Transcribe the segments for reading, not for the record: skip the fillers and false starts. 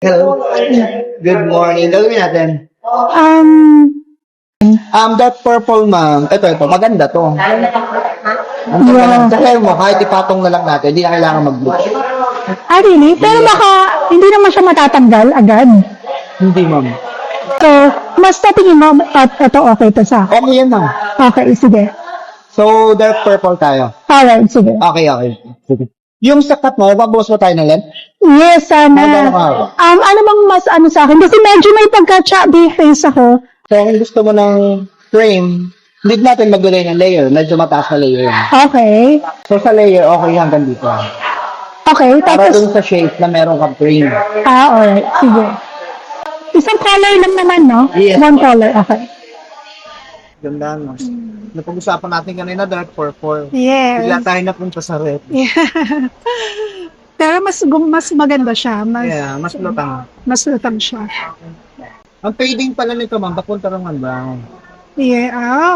Hello. Good morning. Gagawin natin. That purple, ma'am. Ito. Maganda to. Ang ganda. Sa hair mo, kahit ipatong na lang natin, hindi na kailangan mag-bleach. Really? Pero baka hindi naman siya matatanggal agad. Hindi, ma'am. So, mas tatingin mo at ito okay to sa akin. Okay yan, ma'am. Okay, sige. So, dark purple tayo. Alright, sige. Okay. Sige. Yung sakat mo, babawas mo tayo ng lens? Yes, sana. Ano bang mas ano sa akin? Kasi medyo may pagka-chubby face ako. So, kung gusto mo ng frame, hindi natin maglagay ng layer. Medyo mataas na layer yan. Okay. So, sa layer, okay hanggang dito. Okay, Para tapos... dun sa shape na meron kang frame. alright, sige. Isang color lang naman, no? Yes. One color, okay. Ganda, no? Napag-usapan natin kanina, dark purple. Yes. Bigla tayo napunta sa red. Pero mas maganda siya. Mas lutang. Mas lutang siya. Ang fading pala nito, ma'am, papunta naman brown.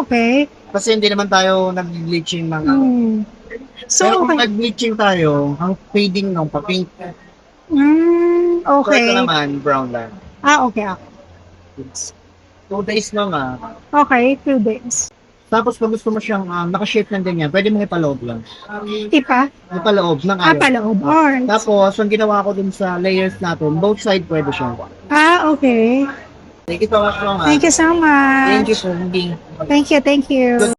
Okay. Kasi hindi naman tayo nag-bleaching ng ano. So, Pero kung okay. nag-bleaching tayo, ang fading nung pa-pink. Okay. So, ito naman, brown lang. Okay. 2 days lang, Okay, 2 days. Tapos pag gusto mo siyang naka-shape ng ganyan, pwede mo ipaloob lang. Ipa? Ipaloob ng ayaw. Paloob. Alright. Tapos, ang ginawa ko dun sa layers natin, both side pwede siya. Okay. Thank you so much, ma'am. Thank you so much. Thank you for being. Thank you.